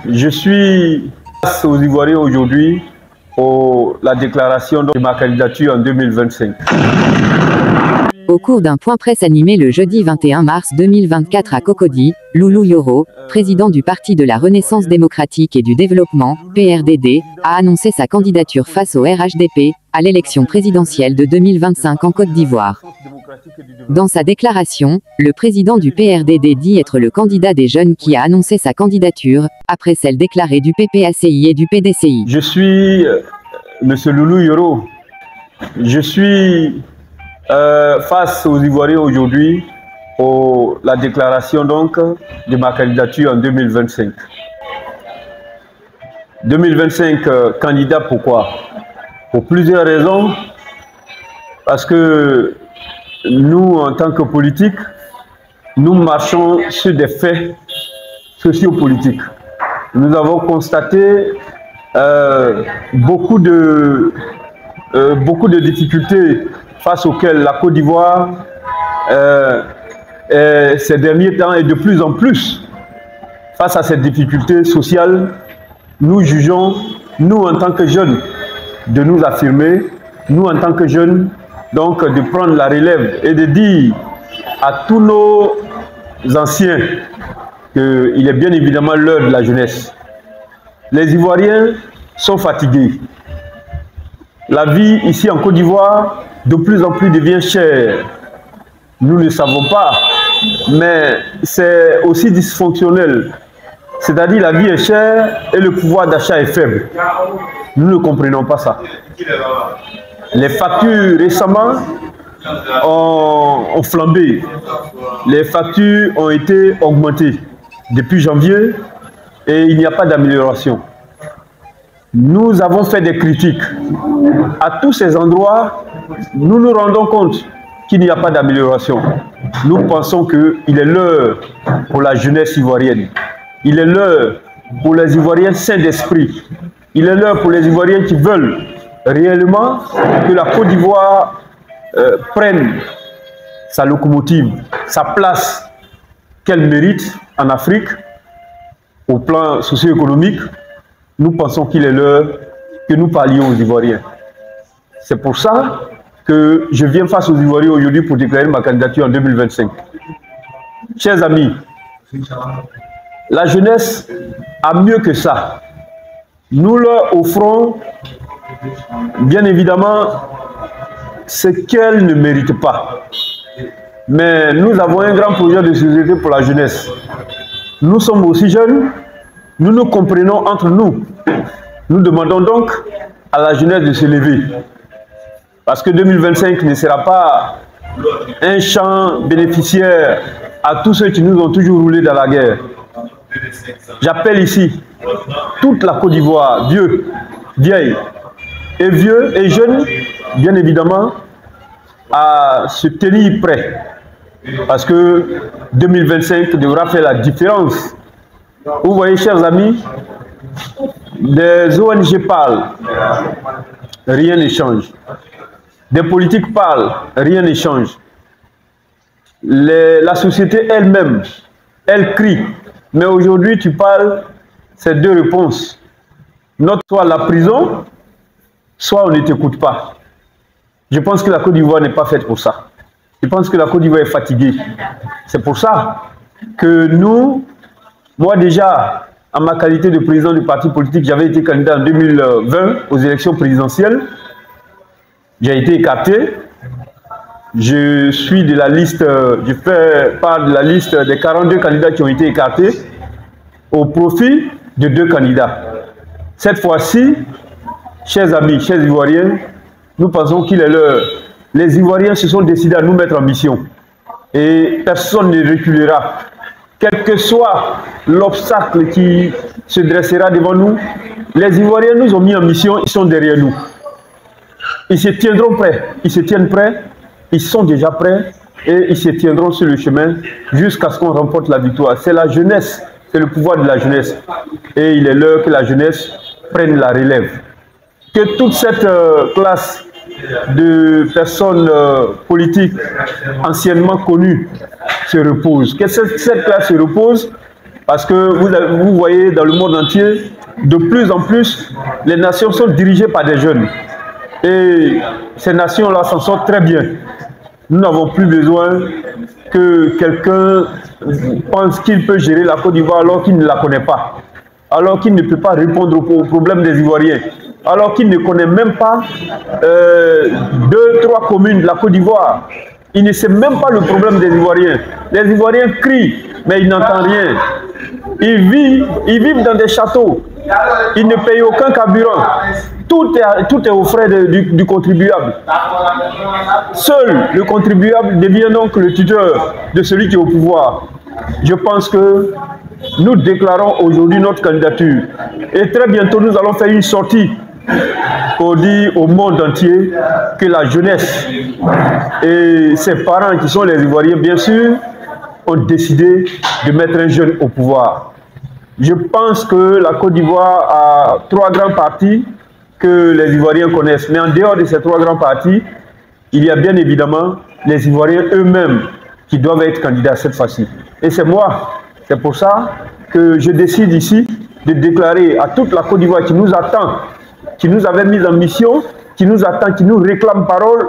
Je suis face aux Ivoiriens aujourd'hui pour la déclaration de ma candidature en 2025. Au cours d'un point presse animé le jeudi 21 mars 2024 à Cocody, Loulou Yoro, président du Parti de la Renaissance démocratique et du développement, PRDD, a annoncé sa candidature face au RHDP, à l'élection présidentielle de 2025 en Côte d'Ivoire. Dans sa déclaration, le président du PRDD dit être le candidat des jeunes qui a annoncé sa candidature, après celle déclarée du PPACI et du PDCI. Je suis M. Loulou Yoro. Je suis face aux Ivoiriens aujourd'hui pour la déclaration donc de ma candidature en 2025. 2025 candidat, pourquoi? Pour plusieurs raisons. Parce que nous, en tant que politiques, nous marchons sur des faits sociopolitiques. Nous avons constaté beaucoup de difficultés face auxquelles la Côte d'Ivoire, ces derniers temps, et de plus en plus, face à ces difficultés sociales, nous jugeons, nous en tant que jeunes, de nous affirmer, nous en tant que jeunes, donc de prendre la relève et de dire à tous nos anciens qu'il est bien évidemment l'heure de la jeunesse. Les Ivoiriens sont fatigués. La vie ici en Côte d'Ivoire de plus en plus devient chère. Nous ne le savons pas, mais c'est aussi dysfonctionnel. C'est-à-dire la vie est chère et le pouvoir d'achat est faible. Nous ne comprenons pas ça. Les factures récemment ont flambé. Les factures ont été augmentées depuis janvier et il n'y a pas d'amélioration. Nous avons fait des critiques. À tous ces endroits, nous nous rendons compte qu'il n'y a pas d'amélioration. Nous pensons qu'il est l'heure pour la jeunesse ivoirienne. Il est l'heure pour les Ivoiriens sains d'esprit. Il est l'heure pour les Ivoiriens qui veulent réellement que la Côte d'Ivoire prenne sa locomotive, sa place qu'elle mérite en Afrique au plan socio-économique. Nous pensons qu'il est l'heure que nous parlions aux Ivoiriens. C'est pour ça que je viens face aux Ivoiriens aujourd'hui pour déclarer ma candidature en 2025. Chers amis, la jeunesse a mieux que ça. Nous leur offrons, bien évidemment, ce qu'elle ne mérite pas. Mais nous avons un grand projet de société pour la jeunesse. Nous sommes aussi jeunes, nous nous comprenons entre nous. Nous demandons donc à la jeunesse de se lever. Parce que 2025 ne sera pas un champ bénéficiaire à tous ceux qui nous ont toujours roulé dans la guerre. J'appelle ici toute la Côte d'Ivoire, vieux, vieilles, et vieux et jeunes, bien évidemment, à se tenir prêts. Parce que 2025 devra faire la différence. Vous voyez, chers amis, des ONG parlent, rien ne change. Des politiques parlent, rien ne change. La société elle-même, elle crie. Mais aujourd'hui, tu parles, c'est deux réponses. Soit la prison, soit on ne t'écoute pas. Je pense que la Côte d'Ivoire n'est pas faite pour ça. Je pense que la Côte d'Ivoire est fatiguée. C'est pour ça que nous, moi déjà, en ma qualité de président du parti politique, j'avais été candidat en 2020 aux élections présidentielles. J'ai été écarté. Je suis de la liste, je fais part de la liste des 42 candidats qui ont été écartés au profit de 2 candidats. Cette fois-ci, chers amis, chers Ivoiriens, nous pensons qu'il est l'heure. Les Ivoiriens se sont décidés à nous mettre en mission. Et personne ne reculera. Quel que soit l'obstacle qui se dressera devant nous, les Ivoiriens nous ont mis en mission, ils sont derrière nous. Ils se tiendront prêts, ils se tiennent prêts, ils sont déjà prêts et ils se tiendront sur le chemin jusqu'à ce qu'on remporte la victoire. C'est la jeunesse, c'est le pouvoir de la jeunesse. Et il est l'heure que la jeunesse prenne la relève. Que toute cette classe de personnes politiques anciennement connues se repose. Que cette classe se repose Parce que vous voyez dans le monde entier, de plus en plus, les nations sont dirigées par des jeunes. Et ces nations-là s'en sortent très bien. Nous n'avons plus besoin que quelqu'un pense qu'il peut gérer la Côte d'Ivoire alors qu'il ne la connaît pas, alors qu'il ne peut pas répondre aux problèmes des Ivoiriens, alors qu'il ne connaît même pas 2-3 communes de la Côte d'Ivoire. Il ne sait même pas le problème des Ivoiriens. Les Ivoiriens crient, mais ils n'entendent rien. Ils vivent dans des châteaux. Ils ne payent aucun carburant. Tout est aux frais du contribuable. Seul le contribuable devient donc le tuteur de celui qui est au pouvoir. Je pense que nous déclarons aujourd'hui notre candidature. Et très bientôt, nous allons faire une sortie pour dire au monde entier que la jeunesse et ses parents, qui sont les Ivoiriens, bien sûr, ont décidé de mettre un jeune au pouvoir. Je pense que la Côte d'Ivoire a 3 grands partis que les Ivoiriens connaissent. Mais en dehors de ces 3 grands partis, il y a bien évidemment les Ivoiriens eux-mêmes qui doivent être candidats cette fois-ci. Et c'est moi, c'est pour ça que je décide ici de déclarer à toute la Côte d'Ivoire qui nous attend, qui nous avait mis en mission, qui nous attend, qui nous réclame parole,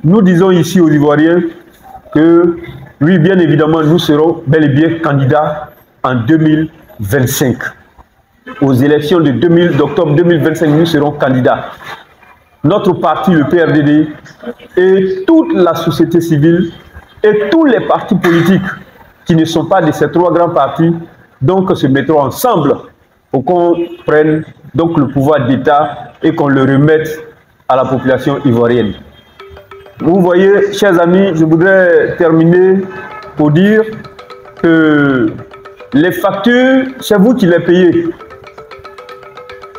nous disons ici aux Ivoiriens que, oui, bien évidemment, nous serons bel et bien candidats en 2025. Aux élections d'octobre 2025, nous serons candidats. Notre parti, le PRDD, et toute la société civile, et tous les partis politiques qui ne sont pas de ces 3 grands partis, donc se mettront ensemble pour qu'on prenne donc le pouvoir d'État et qu'on le remette à la population ivoirienne. Vous voyez, chers amis, je voudrais terminer pour dire que les factures, c'est vous qui les payez.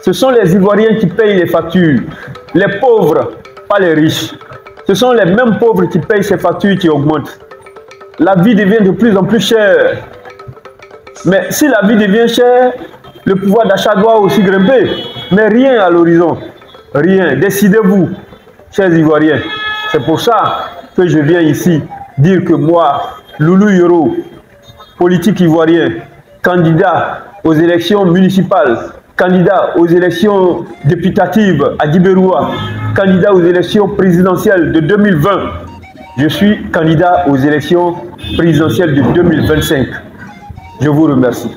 Ce sont les Ivoiriens qui payent les factures. Les pauvres, pas les riches. Ce sont les mêmes pauvres qui payent ces factures qui augmentent. La vie devient de plus en plus chère. Mais si la vie devient chère, le pouvoir d'achat doit aussi grimper. Mais rien à l'horizon. Rien. Décidez-vous, chers Ivoiriens. C'est pour ça que je viens ici dire que moi, Loulou Yoro, politique ivoirien, candidat aux élections municipales, candidat aux élections députatives à Djiberoua, candidat aux élections présidentielles de 2020. Je suis candidat aux élections présidentielles de 2025. Je vous remercie.